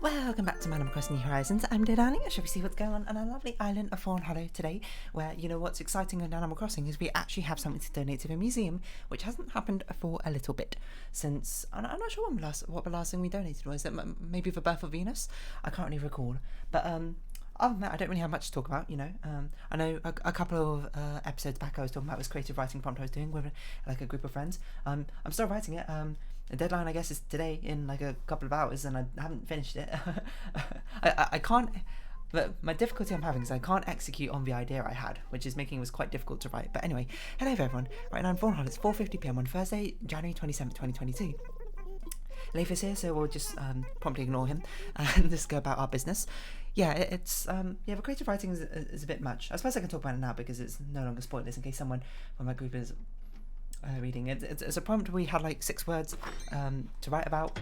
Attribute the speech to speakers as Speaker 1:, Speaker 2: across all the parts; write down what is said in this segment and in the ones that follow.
Speaker 1: Welcome back to Animal Crossing New Horizons. I'm Didani. I should see what's going on our lovely island of Fawnhollow today, where, you know, what's exciting in Animal Crossing is we actually have something to donate to the museum, which hasn't happened for a little bit since, I'm not sure what the last thing we donated was. It maybe the birth of Venus? I can't really recall. But other than that, I don't really have much to talk about, you know. I know a couple of episodes back I was talking about this creative writing prompt I was doing with like a group of friends. I'm still writing it. The deadline, I guess, is today in like a couple of hours, and I haven't finished it. I can't. But my difficulty I'm having is I can't execute on the idea I had, which is making it quite difficult to write. But anyway, hello everyone. Right now in Fawnhallow, it's 4:50 PM on Thursday, January 27th, 2022. Leif is here, so we'll just promptly ignore him and just go about our business. Yeah, it's the creative writing is a bit much. I suppose I can talk about it now because it's no longer spoilers in case someone from my group is reading it. It's a prompt we had like 6 words to write about,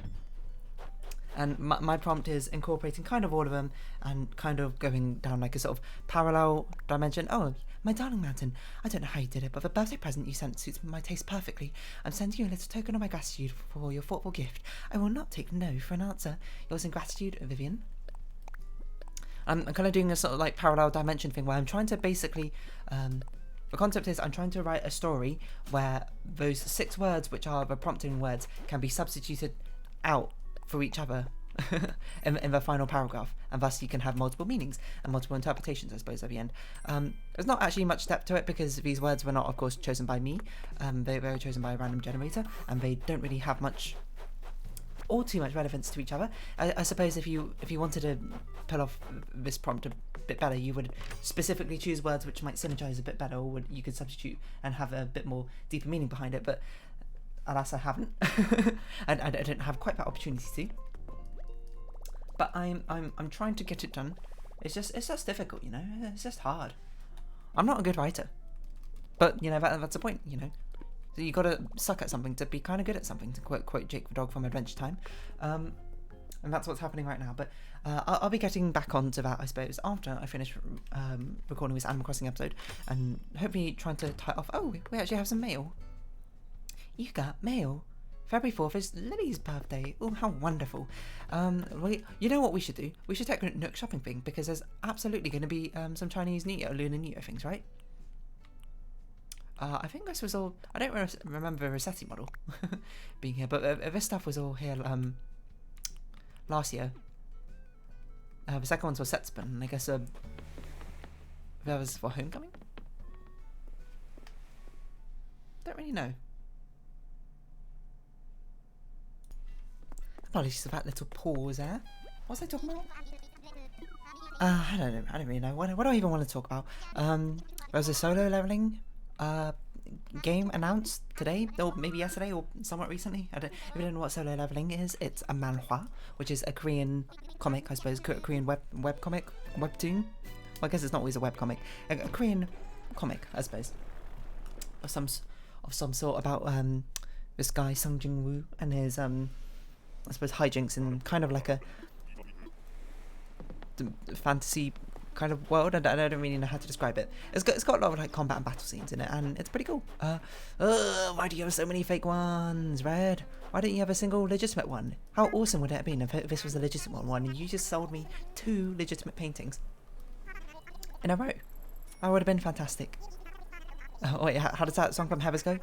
Speaker 1: and my prompt is incorporating kind of all of them and kind of going down like a sort of parallel dimension. Oh, my darling mountain, I don't know how you did it, but the birthday present you sent suits my taste perfectly. I'm sending you a little token of my gratitude for your thoughtful gift. I will not take no for an answer. Yours in gratitude, Vivian. I'm kind of doing a sort of like parallel dimension thing where I'm trying to basically the concept is I'm trying to write a story where those 6 words, which are the prompting words, can be substituted out for each other in the final paragraph, and thus you can have multiple meanings and multiple interpretations, I suppose, at the end. There's not actually much depth to it because these words were not, of course, chosen by me. They were chosen by a random generator, and they don't really have much or too much relevance to each other. I suppose if you wanted to pull off this prompt a bit better, you would specifically choose words which might synergize a bit better, or you could substitute and have a bit more deeper meaning behind it. But alas, I haven't. I don't have quite that opportunity to. But I'm trying to get it done. It's just difficult, you know. It's just hard. I'm not a good writer, but you know that's the point, you know. So you gotta suck at something to be kind of good at something, to quote Jake the dog from Adventure Time, and that's what's happening right now. But I'll be getting back onto that, I suppose, after I finish recording this Animal Crossing episode, and hopefully trying to tie it off. Oh, we actually have some mail. You got mail. February 4th is Lily's birthday. Oh, how wonderful. You know what we should do? We should take a Nook shopping thing, because there's absolutely going to be some Chinese New Year, Lunar New Year things, right? I think this was all. I don't remember the Rossetti model being here, but this stuff was all here last year. The second one's for Setspan, and I guess that was for Homecoming? Don't really know. Apologies for that little pause there. What was I talking about? I don't know. I don't really know. What do I even want to talk about? There was a solo leveling game announced today, or maybe yesterday, or somewhat recently. If you don't know what solo leveling is, it's a manhwa, which is a Korean comic, I suppose, Korean web comic, webtoon. Well, I guess it's not always a web comic, a Korean comic, I suppose, of some sort about this guy Sung Jin Woo and his I suppose hijinks in kind of like a fantasy kind of world. I don't really know how to describe it. It's got a lot of like combat and battle scenes in it, and it's pretty cool. Why do you have so many fake ones, Red? Why don't you have a single legitimate one? How awesome would it have been if this was a legitimate one and you just sold me 2 legitimate paintings in a row? That would have been fantastic. Oh wait, how does that song from Heathers go?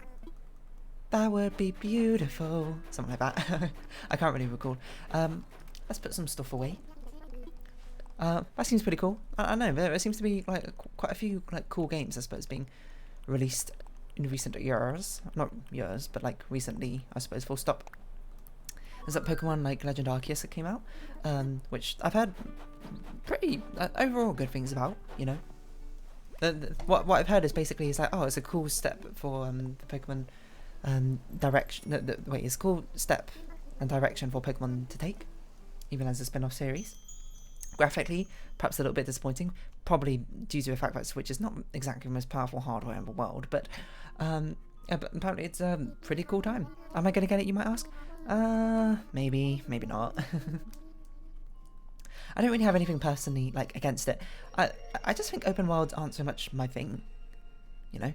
Speaker 1: That would be beautiful. Something like that. I can't really recall. Let's put some stuff away. That seems pretty cool. I know there seems to be like quite a few like cool games, I suppose, being released in recent years. Not years, but like recently, I suppose. Full stop. There's that Pokemon like Legend Arceus that came out, which I've heard pretty overall good things about. You know, what I've heard is basically it's like, oh, it's a cool step for the Pokemon direction. Wait, it's a cool step and direction for Pokemon to take, even as a spin-off series. Graphically, perhaps a little bit disappointing, probably due to the fact that Switch is not exactly the most powerful hardware in the world, but apparently it's a pretty cool time. Am I going to get it, you might ask? Maybe not. I don't really have anything personally like against it. I just think open worlds aren't so much my thing, you know?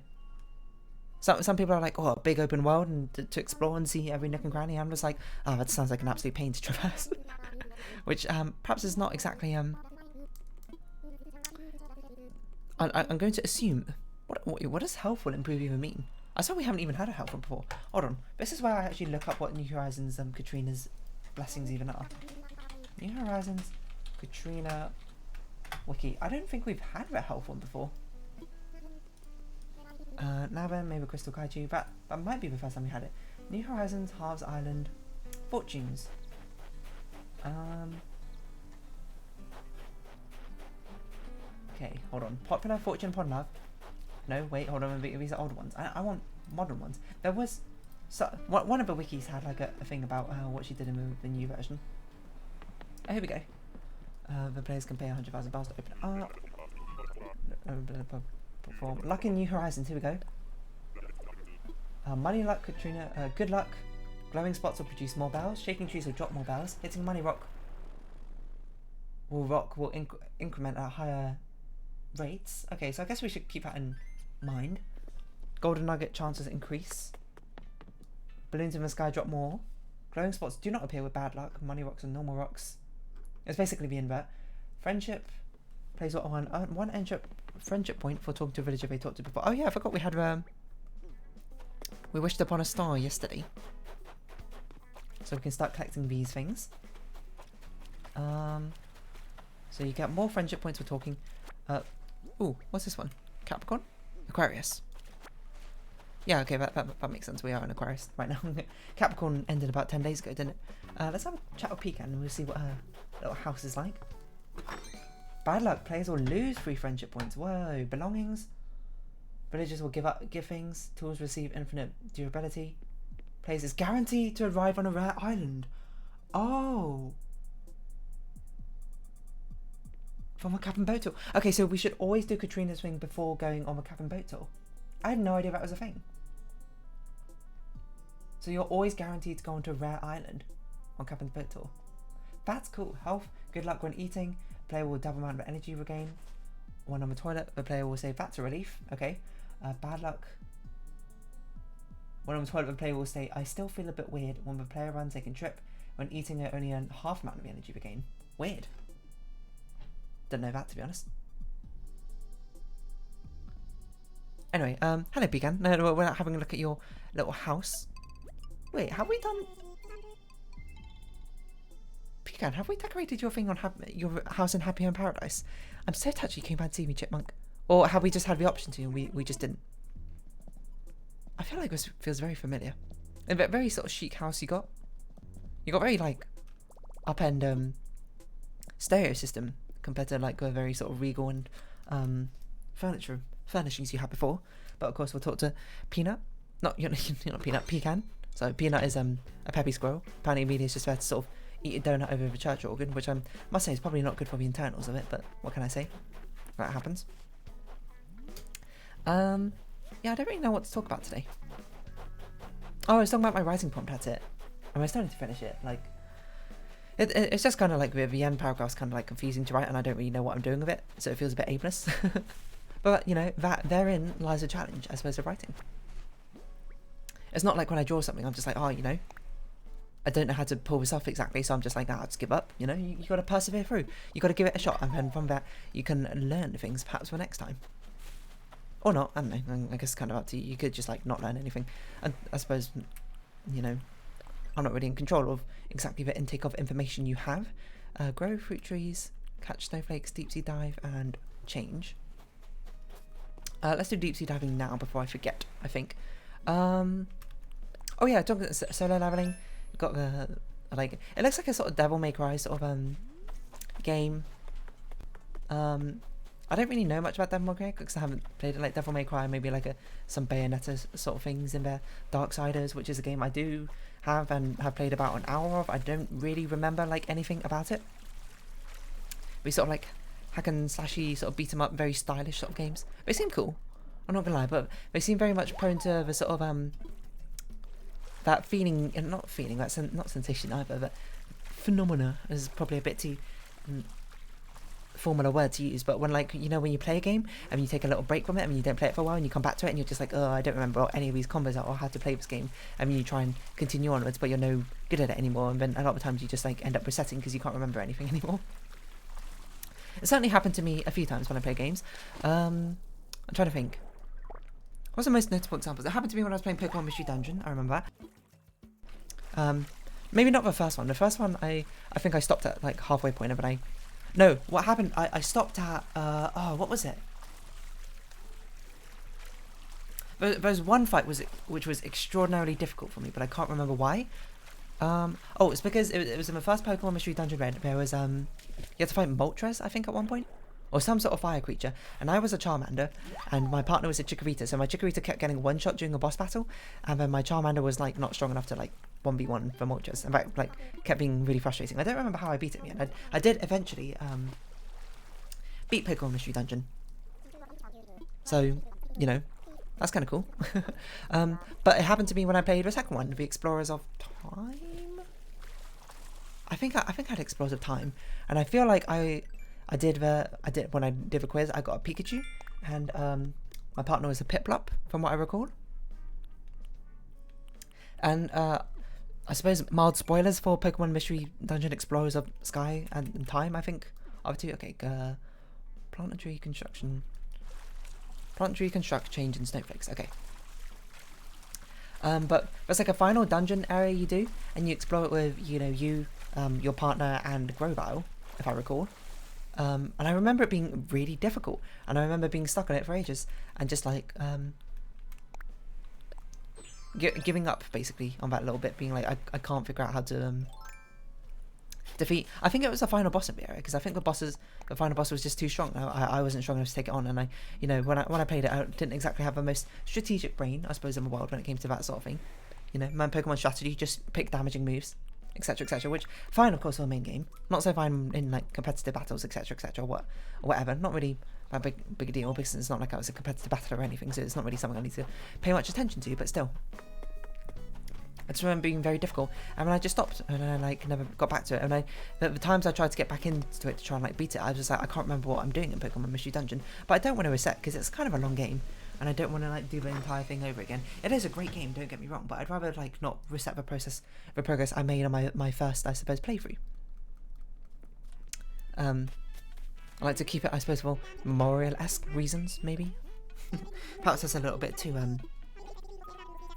Speaker 1: Some people are like, oh, a big open world and to explore and see every nook and cranny. I'm just like, oh, that sounds like an absolute pain to traverse. which perhaps is not exactly I'm going to assume what does helpful improve even mean? I saw we haven't even had a helpful before. Hold on, this is where I actually look up what New Horizons Katrina's blessings even are. New Horizons Katrina wiki. I don't think we've had a health one before. Nava, maybe Crystal Kaiju, that might be the first time we had it. New Horizons, Halves Island, Fortunes. Okay, hold on. Popular, Fortune, Pod Love. No, wait, hold on. These are old ones. I want modern ones. There was one of the wikis had like a thing about what she did in the new version. Oh, here we go. The players can pay 100,000 bells to open up. Perform. Luck in New Horizons. Here we go. Money luck, Katrina. Good luck. Glowing spots will produce more bells. Shaking trees will drop more bells. Hitting money rock will increment at higher rates. Okay, so I guess we should keep that in mind. Golden nugget chances increase. Balloons in the sky drop more. Glowing spots do not appear with bad luck. Money rocks and normal rocks. It's basically the invert. Friendship plays what one entry friendship point for talking to a villager they talked to before. Oh yeah, I forgot we had we wished upon a star yesterday, so we can start collecting these things. So you get more friendship points for talking. Ooh, what's this one? Capricorn? Aquarius. Yeah, okay, that makes sense. We are in Aquarius right now. Capricorn ended about 10 days ago, didn't it? Let's have a chat with Pecan and we'll see what her little house is like. Bad luck, players will lose 3 friendship points. Whoa, belongings. Villagers will give things. Tools receive infinite durability. Players is guaranteed to arrive on a rare island. Oh. From a cap and boat tour. Okay, so we should always do Katrina's thing before going on a cap and boat tour. I had no idea that was a thing. So you're always guaranteed to go onto a rare island on cap and boat tour. That's cool. Health, good luck when eating. Player will double amount of energy regain. When on the toilet, the player will say that's a relief. Okay. Bad luck. When on the toilet, the player will say I still feel a bit weird. When the player runs, they can trip. When eating, they only earn half amount of energy regain. Weird. Didn't know that, to be honest. Anyway, hello Pecan. No, we're having a look at your little house. Wait, have we done... Pecan, have we decorated your thing on your house in Happy Home Paradise? I'm so touched you came by to see me, Chipmunk. Or have we just had the option to and we just didn't? I feel like this feels very familiar. A very sort of chic house you got. You got very like up-end stereo system compared to like a very sort of regal and furnishings you had before. But of course we'll talk to Peanut. You're not Peanut, Pecan. So Peanut is a peppy squirrel. Apparently Amelia's just there to sort of eat a donut over the church organ, which I must say is probably not good for the internals of it, but what can I say? That happens. Yeah, I don't really know what to talk about today. Oh, I was talking about my writing prompt, that's it. And I still need to finish it. Like, it's just kind of like the end paragraph's kind of like confusing to write, and I don't really know what I'm doing with it, so it feels a bit aimless. But, you know, therein lies a challenge, I suppose, of writing. It's not like when I draw something, I'm just like, oh, you know, I don't know how to pull this off exactly, so I'm just like, I'll just give up, you know, you got to persevere through. You got to give it a shot, and then from that, you can learn things perhaps for next time. Or not, I don't know, I guess it's kind of up to you. You could just like not learn anything. And I suppose, you know, I'm not really in control of exactly the intake of information you have. Grow fruit trees, catch snowflakes, deep sea dive, and change. Let's do deep sea diving now before I forget, I think. Oh yeah, talking solo leveling. Got the, like, it looks like a sort of Devil May Cry sort of game. I don't really know much about Devil May Cry because I haven't played it like Devil May Cry, maybe like some Bayonetta sort of things in there. Darksiders, which is a game I do have and have played about an hour of. I don't really remember like anything about it. We sort of like hack and slashy sort of beat 'em up, very stylish sort of games. They seem cool, I'm not gonna lie, but they seem very much prone to the sort of that feeling, and not feeling, that's not sensation either, but phenomena is probably a bit too formula word to use, but when, like, you know, when you play a game and you take a little break from it and you don't play it for a while and you come back to it and you're just like, oh, I don't remember what any of these combos are or how to play this game, and you try and continue onwards, but you're no good at it anymore, and then a lot of times you just like end up resetting because you can't remember anything anymore. It certainly happened to me a few times when I play games. I'm trying to think. What's the most notable examples? It happened to me when I was playing Pokemon Mystery Dungeon, I remember that. Maybe not the first one. The first one, I think I stopped at like halfway point, but no, what happened, I stopped at, what was it? There was one fight which was extraordinarily difficult for me, but I can't remember why. It's because it was in the first Pokemon Mystery Dungeon Red. There was, you had to fight Moltres, I think, at one point. Or some sort of fire creature. And I was a Charmander, and my partner was a Chikorita. So my Chikorita kept getting one shot during a boss battle, and then my Charmander was, like, not strong enough to, like, 1v1 for Moltres. In fact, like, kept being really frustrating. I don't remember how I beat it yet. I did eventually, beat Pokemon Mystery Dungeon. So, you know, that's kind of cool. But it happened to me when I played the second one, the Explorers of Time? I think I had Explorers of Time, and I feel like when I did the quiz, I got a Pikachu, and my partner was a Piplup, from what I recall. And I suppose mild spoilers for Pokemon Mystery Dungeon Explorers of Sky and Time, I think. Two. Okay, planetary construction, change in snowflakes. Okay. But there's like a final dungeon area you do, and you explore it with, you know, your partner and Grovyle, if I recall. And I remember it being really difficult, and I remember being stuck on it for ages, and just like giving up basically on that little bit, being like, I can't figure out how to defeat. I think it was the final boss in the area, because I think the final boss was just too strong. I wasn't strong enough to take it on, and you know, when I played it, I didn't exactly have the most strategic brain, I suppose, in the world when it came to that sort of thing. You know, my Pokemon strategy, just pick damaging moves, etc, etc, which fine, of course, for the main game, not so fine in like competitive battles, etc, etc, whatever. Not really a big deal, because it's not like I was a competitive battler or anything, so it's not really something I need to pay much attention to, but still, I just remember being very difficult, and then I just stopped, and I like never got back to it. And the times I tried to get back into it to try and like beat it, I was just like, I can't remember what I'm doing in Pokemon Mystery Dungeon. But I don't want to reset, because it's kind of a long game, and I don't want to like do the entire thing over again. It is a great game, don't get me wrong, but I'd rather like not reset the progress I made on my first, I suppose, playthrough. I like to keep it, I suppose, for memorial-esque reasons, maybe. Perhaps that's a little bit too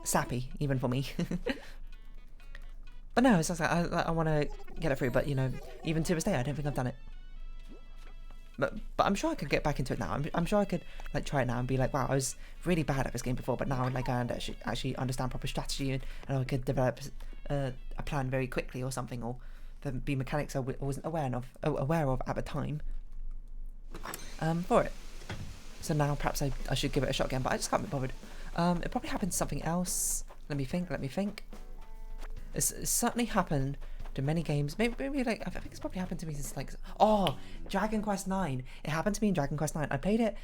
Speaker 1: sappy, even for me. But no, it's just like, I want to get it through, but you know, even to this day, I don't think I've done it. But I'm sure I could get back into it now. I'm sure I could like try it now and be like, wow, I was really bad at this game before, but now like I actually understand proper strategy, and I could develop a plan very quickly or something, or there be mechanics I wasn't aware of at the time for it. So now perhaps I should give it a shot again, but I just can't be bothered. It probably happened to something else. Let me think. It's certainly happened to many games. Maybe like, I think it's probably happened to me since like, Dragon Quest 9. It happened to me in Dragon Quest 9. I played it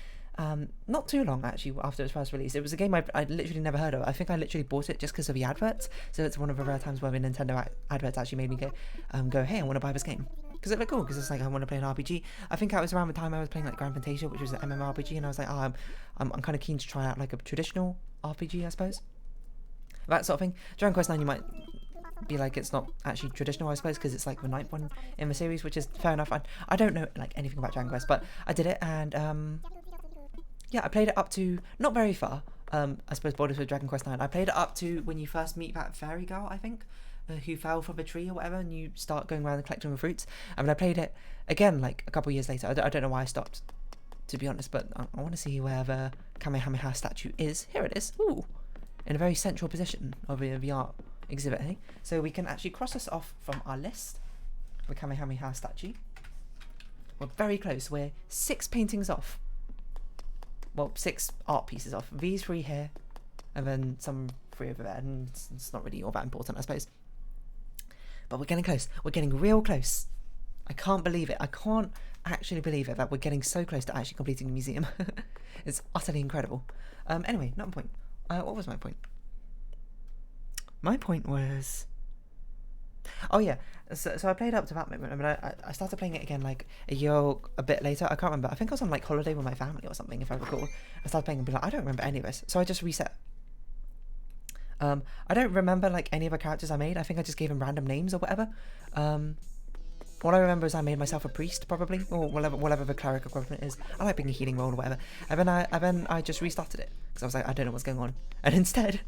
Speaker 1: not too long actually after it was first released. It was a game I literally never heard of. I think I literally bought it just because of the adverts. So it's one of the rare times where the Nintendo adverts actually made me go, hey, I want to buy this game. Because it looked cool, because it's like, I want to play an RPG. I think that was around the time I was playing like Grand Fantasia, which was an MMORPG, and I was like, I'm kind of keen to try out like a traditional RPG, I suppose. That sort of thing. Dragon Quest 9, you might be like, it's not actually traditional, I suppose, because it's like the 9th one in the series, which is fair enough. I don't know like anything about Dragon Quest, but I did it, and yeah, I played it up to not very far. I suppose borders with Dragon Quest 9. I played it up to when you first meet that fairy girl, I think, who fell from a tree or whatever, and you start going around and collecting the fruits. I mean, I played it again like a couple of years later. I don't know why I stopped, to be honest, but I want to see where the Kamehameha statue is. Here it is. Ooh, in a very central position of the art exhibit, hey? So we can actually cross this off from our list, the Kamehameha statue. We're very close. We're 6 paintings off. Well, 6 art pieces off. These 3 here, and then some 3 over there, and it's not really all that important, I suppose. But we're getting close. We're getting real close. I can't believe it. I can't actually believe it that we're getting so close to actually completing the museum. It's utterly incredible. Anyway, not a point. What was my point? My point was... Oh yeah, so I played up to that moment, but I started playing it again like a bit later. I can't remember. I think I was on like holiday with my family or something, if I recall. I started playing and be like, I don't remember any of this, so I just reset. I don't remember like any of the characters I made. I think I just gave them random names or whatever. What I remember is I made myself a priest, probably, or whatever the cleric equivalent is. I like being a healing role or whatever. And then I just restarted it because I was like, I don't know what's going on. And instead,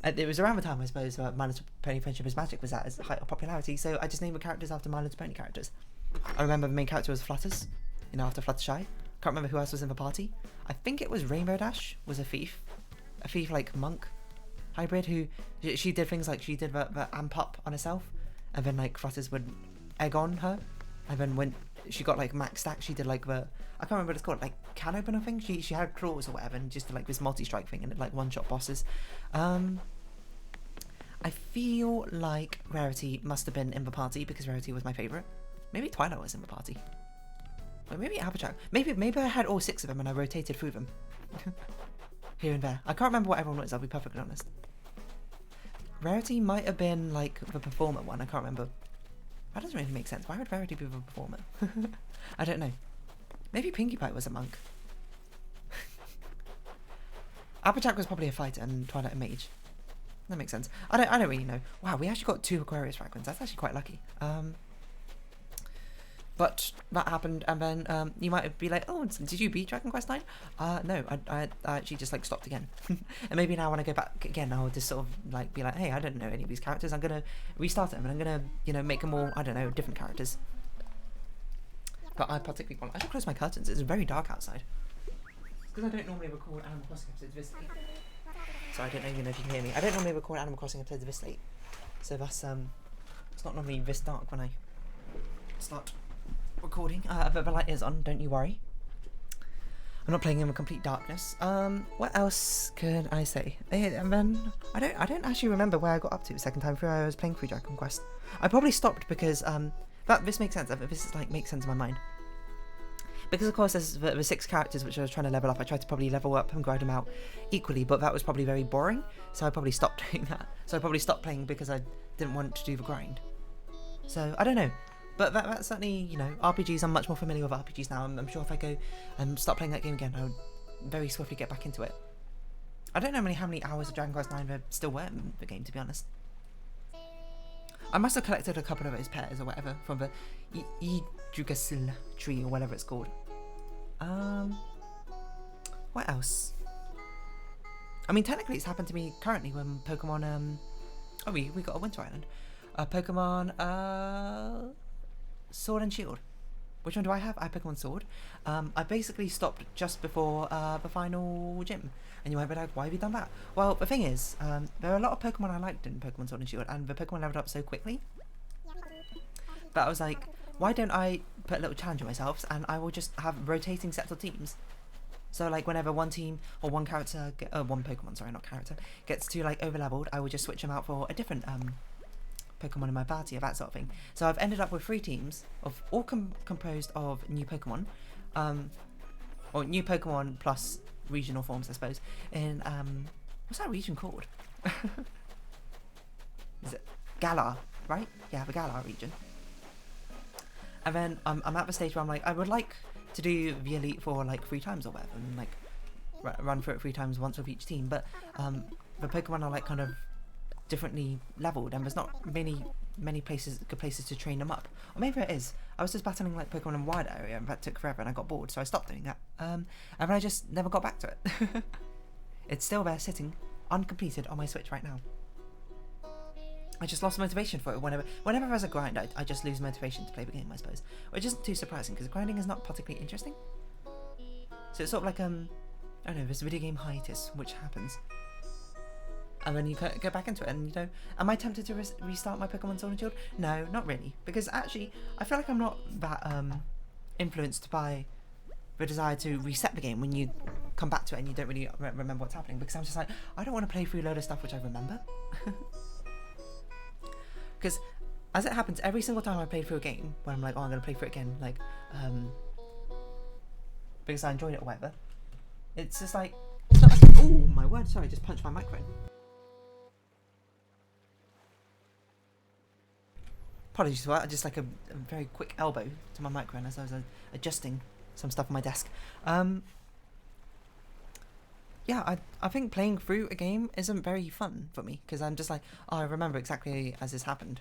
Speaker 1: it was around the time I suppose My Little Pony Friendship is Magic was at its height of popularity. So I just named the characters after My Little Pony characters. I remember the main character was Flutters, after Fluttershy. Can't remember who else was in the party. I think it was Rainbow Dash was a thief like monk hybrid who she did things like she did the amp up on herself, and then like Flutters would egg on her, and then when she got like max stack, she did like I can't remember what it's called, like can open I think. She had claws or whatever, and just did like this multi-strike thing, and it like one-shot bosses. I feel like Rarity must have been in the party because Rarity was my favourite. Maybe Twilight was in the party. Or maybe Applejack. Maybe I had all 6 of them and I rotated through them. Here and there. I can't remember what everyone was, I'll be perfectly honest. Rarity might have been like the performer one, I can't remember. That doesn't really make sense. Why would Rarity be the performer? I don't know. Maybe Pinkie Pie was a monk. Applejack was probably a fighter and Twilight a mage. That makes sense. I don't really know. Wow, we actually got 2 Aquarius fragments. That's actually quite lucky. But that happened, and then you might be like, oh, did you beat Dragon Quest 9? No, I actually just like stopped again. And maybe now when I go back again, I'll just sort of like be like, hey, I don't know any of these characters. I'm gonna restart them, and I'm gonna make them all, I don't know, different characters. But I particularly want. I should close my curtains. It's very dark outside. Because I don't normally record Animal Crossing episodes this late. So I don't know, if you can hear me. I don't normally record Animal Crossing episodes this late. So that's it's not normally this dark when I start recording. But the light is on, don't you worry. I'm not playing in complete darkness. What else could I say? And then I don't actually remember where I got up to the second time through. I was playing through Dragon Quest. I probably stopped because this makes sense. This is like makes sense in my mind. Because of course there's the 6 characters which I was trying to level up. I tried to probably level up and grind them out equally, but that was probably very boring. So I probably stopped doing that. So I probably stopped playing because I didn't want to do the grind. So I don't know. But that's certainly, RPGs, I'm much more familiar with RPGs now. I'm sure if I go and start playing that game again, I'll very swiftly get back into it. I don't know how many hours of Dragon Quest 9 there still were in the game, to be honest. I must have collected a couple of those pairs or whatever from the Yggdrasil tree or whatever it's called. What else? I mean, technically it's happened to me currently when Pokemon, we got a Winter Island. Pokemon, Sword and Shield. Which one do I have? I have Pokemon Sword. I basically stopped just before the final gym. And you might be like, why have you done that? Well, the thing is, there are a lot of Pokemon I liked in Pokemon Sword and Shield, and the Pokemon leveled up so quickly that I was like, why don't I put a little challenge on myself, and I will just have rotating sets of teams. So like whenever one team or one character, one Pokemon, sorry, not character, gets to like over-leveled, I will just switch them out for a different Pokemon in my party, or that sort of thing. So I've ended up with 3 teams of all composed of new Pokemon, or new Pokemon plus regional forms, I suppose. In what's that region called? Is it Galar? Right? Yeah, the Galar region. And then I'm at the stage where I'm like, I would like to do the Elite for like 3 times or whatever, and like run through it 3 times once with each team. But the Pokemon are like kind of differently leveled, and there's not many good places to train them up. Or maybe it is. I was just battling like Pokemon in wide area, and that took forever, and I got bored, so I stopped doing that. And then I just never got back to it. It's still there, sitting uncompleted on my Switch right now. I just lost motivation for it. Whenever there's a grind, I just lose motivation to play the game, I suppose. Which isn't too surprising, because grinding is not particularly interesting. So it's sort of like, I don't know, this video game hiatus, which happens. And then you go back into it, and am I tempted to restart my Pokemon Sword and Shield? No, not really, because actually I feel like I'm not that influenced by the desire to reset the game when you come back to it and you don't really remember what's happening, because I'm just like, I don't want to play through a load of stuff which I remember. Because as it happens every single time I play through a game, when I'm like, oh, I'm going to play through it again, like because I enjoyed it or whatever, it's just like, it's not, oh my word, sorry, I just punched my microphone. Apologies for that. Just like a very quick elbow to my microphone as I was adjusting some stuff on my desk. Yeah, I think playing through a game isn't very fun for me because I'm just like, oh, I remember exactly as this happened,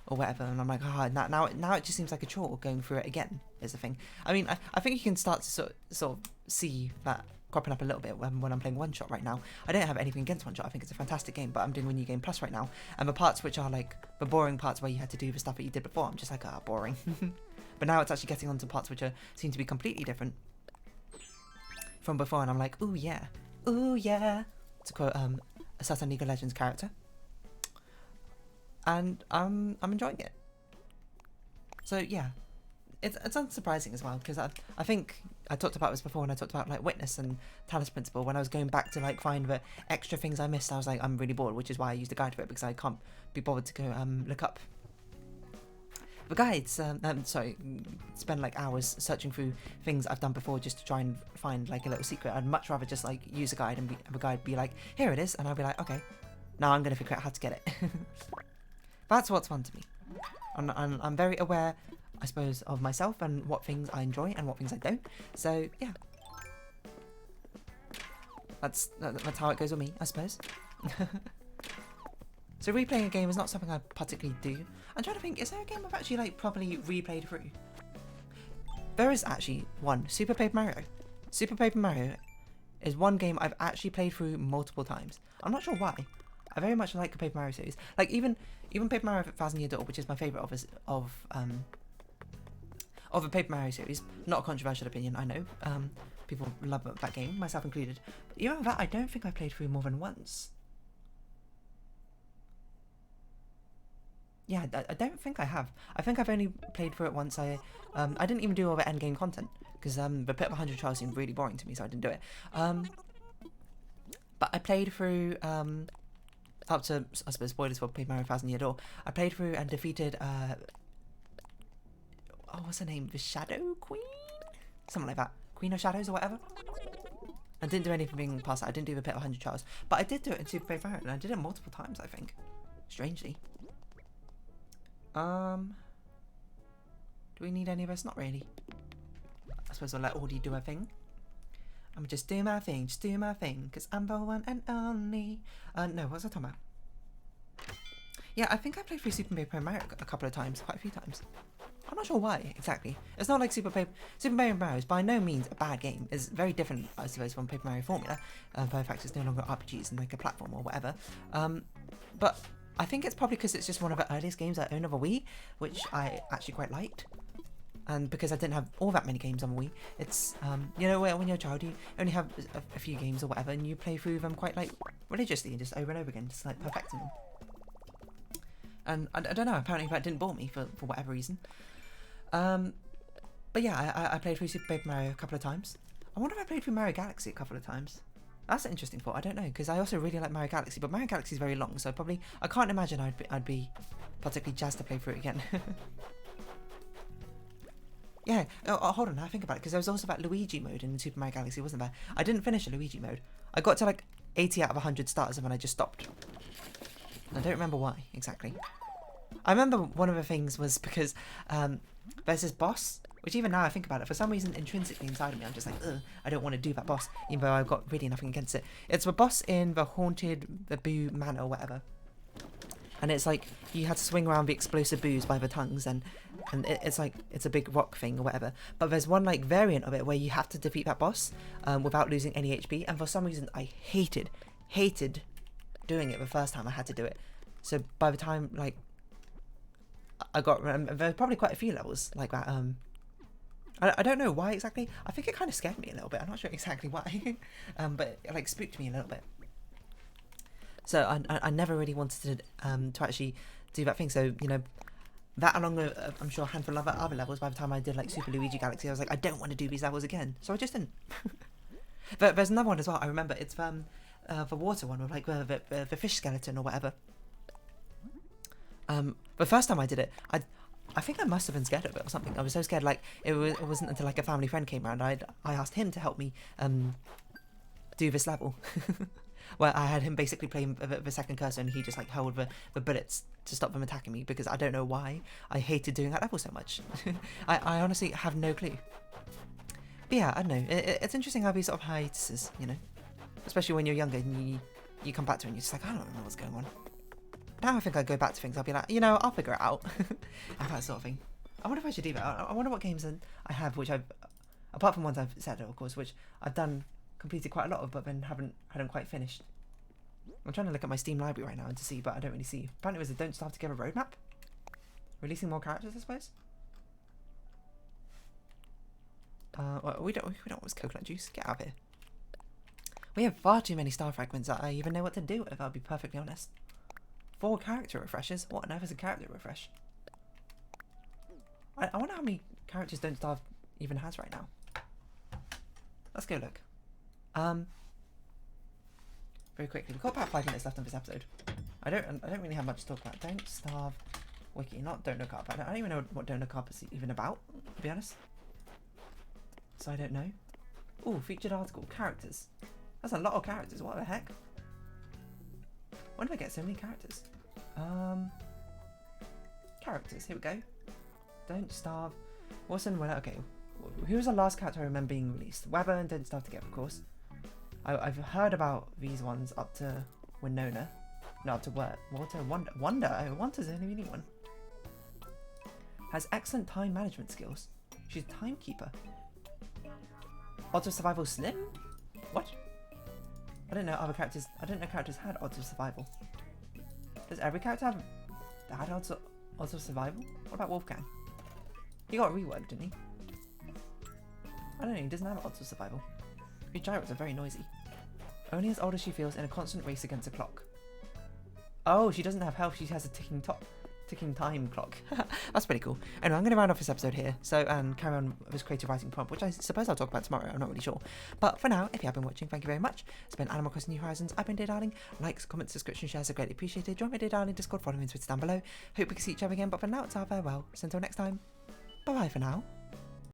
Speaker 1: or whatever, and I'm like, oh, now it just seems like a chore going through it again. Is the thing. I mean, I think you can start to sort of see that cropping up a little bit when I'm playing One Shot right now. I don't have anything against One Shot. I think it's a fantastic game, but I'm doing New Game Plus right now, and the parts which are like the boring parts where you had to do the stuff that you did before, I'm just like, ah, boring. But now it's actually getting onto parts which seem to be completely different from before, and I'm like, ooh yeah, to quote a certain League of Legends character, and I'm enjoying it. So yeah, it's unsurprising as well because I think I talked about this before when I talked about like Witness and Talus Principle. When I was going back to like find the extra things I missed, I was like, I'm really bored, which is why I used a guide for it because I can't be bothered to go look up the guides, spend like hours searching through things I've done before just to try and find like a little secret. I'd much rather just like use a guide and the guide be like, here it is, and I'll be like, okay, now I'm gonna figure out how to get it. That's what's fun to me. I'm very aware, I suppose, of myself and what things I enjoy and what things I don't. So yeah, that's how it goes with me, I suppose. So replaying a game is not something I particularly do. I'm trying to think, is there a game I've actually like properly replayed through? There is actually one, Super Paper Mario. Super Paper Mario is one game I've actually played through multiple times. I'm not sure why. I very much like the Paper Mario series. Like even Paper Mario 1000 Year Door, which is my favourite of the Paper Mario series. Not a controversial opinion, I know. People love that game, myself included. But even that, I don't think I played through more than once. Yeah, I don't think I have. I think I've only played through it once. I didn't even do all the endgame content because the Pit of 100 Trials seemed really boring to me, so I didn't do it. But I played through up to, I suppose, spoilers for Paper Mario 1000 Year Door. I played through and defeated what's her name? The Shadow Queen? Something like that. Queen of Shadows or whatever. I didn't do anything past that. I didn't do the Pit of 100 Trials, but I did do it in Super Paper Mario, and I did it multiple times, I think. Strangely. Do we need any of us? Not really. I suppose I'll let Audie do her thing. I'm just do my thing, because I'm the one and only. No, what was I talking about? Yeah, I think I played through Super Paper Mario a couple of times, quite a few times. I'm not sure why, exactly. It's not like Super Mario Mario is by no means a bad game. It's very different, I suppose, from Paper Mario Formula. By the fact it's no longer RPGs and like a platform or whatever. But I think it's probably because it's just one of the earliest games I own of a Wii, which I actually quite liked. And because I didn't have all that many games on Wii, it's, you know, when you're a child, you only have a few games or whatever, and you play through them quite, like, religiously and just over and over again, just, like, perfecting them. And I don't know, apparently that didn't bore me for whatever reason. But yeah, I played through Super Paper Mario a couple of times. I wonder if I played through Mario Galaxy a couple of times. That's an interesting thought. I don't know, because I also really like Mario Galaxy, but Mario Galaxy is very long, so I can't imagine I'd be particularly jazzed to play through it again. Yeah, hold on, I think about it, because there was also that Luigi mode in Super Mario Galaxy, wasn't there? I didn't finish a Luigi mode. I got to like 80 out of 100 stars, and then I just stopped. I don't remember why, exactly. I remember one of the things was because there's this boss, which even now I think about it, for some reason intrinsically inside of me, I'm just like, ugh, I don't want to do that boss, even though I've got really nothing against it. It's the boss in the Boo Manor or whatever. And it's like, you had to swing around the explosive boos by the tongues, and it's like, it's a big rock thing or whatever. But there's one like variant of it where you have to defeat that boss without losing any HP, and for some reason I hated doing it the first time I had to do it. So by the time, like, I got, there were probably quite a few levels like that. I don't know why exactly. I think it kind of scared me a little bit. I'm not sure exactly why, but it like spooked me a little bit. So I never really wanted to actually do that thing. So, you know, that along with I'm sure a handful of other levels. By the time I did like Super Luigi Galaxy, I was like, I don't want to do these levels again. So I just didn't. But there's another one as well. I remember it's the water one with like the fish skeleton or whatever. The first time I did it, I think I must have been scared of it or something. I was so scared, like it wasn't until like a family friend came around I asked him to help me do this level. where I had him basically playing a bit of a second cursor, and he just like held the bullets to stop them attacking me, because I don't know why I hated doing that level so much. I honestly have no clue. But yeah, I don't know. It's interesting how these sort of hiatuses, you know, especially when you're younger and you come back to it and you're just like, I don't know what's going on. Now I think I go back to things, I'll be like, you know, I'll figure it out. And that sort of thing. I wonder if I should do that. I wonder what games I have, which I've, apart from ones I've said, of course, which I've completed quite a lot of, but then hadn't quite finished. I'm trying to look at my Steam library right now and to see, but I don't really see. Apparently it was a Don't Starve Together roadmap. Releasing more characters, I suppose. Well, we don't want this coconut juice. Get out of here. We have far too many star fragments that I even know what to do with, I'll be perfectly honest. 4 character refreshes? What on earth is a character refresh? I wonder how many characters Don't Starve even has right now. Let's go look. Very quickly, we've got about 5 minutes left on this episode. I don't really have much to talk about. Don't Starve wiki, not Don't Look Up. I don't even know what Don't Look Up is even about, to be honest. So I don't know. Ooh, featured article, characters. That's a lot of characters, what the heck? When did I get so many characters? Characters, here we go. Don't Starve. Wilson, well, okay. Who was the last character I remember being released? Weber and Don't Starve Together, of course. I've heard about these ones up to Winona. No, up to what? Walter? Wonder? Oh, Wander's the only really one. Has excellent time management skills. She's a timekeeper. Odds of survival slim? What? I don't know other characters. I didn't know characters had odds of survival. Does every character have bad odds of survival? What about Wolfgang? He got reworked, didn't he? I don't know, he doesn't have odds of survival. His gyros are very noisy. Only as old as she feels in a constant race against a clock. Oh, she doesn't have health, she has a ticking time clock. That's pretty cool. Anyway, I'm going to round off this episode here, so carry on with this creative writing prompt, which I suppose I'll talk about tomorrow, I'm not really sure. But for now, if you have been watching, thank you very much. It's been Animal Crossing New Horizons. I've been Dear Darling. Likes, comments, subscription, shares are greatly appreciated. Join my Dear Darling Discord, follow me on Twitter down below. Hope we can see each other again, but for now, it's our farewell. So until next time, bye bye for now.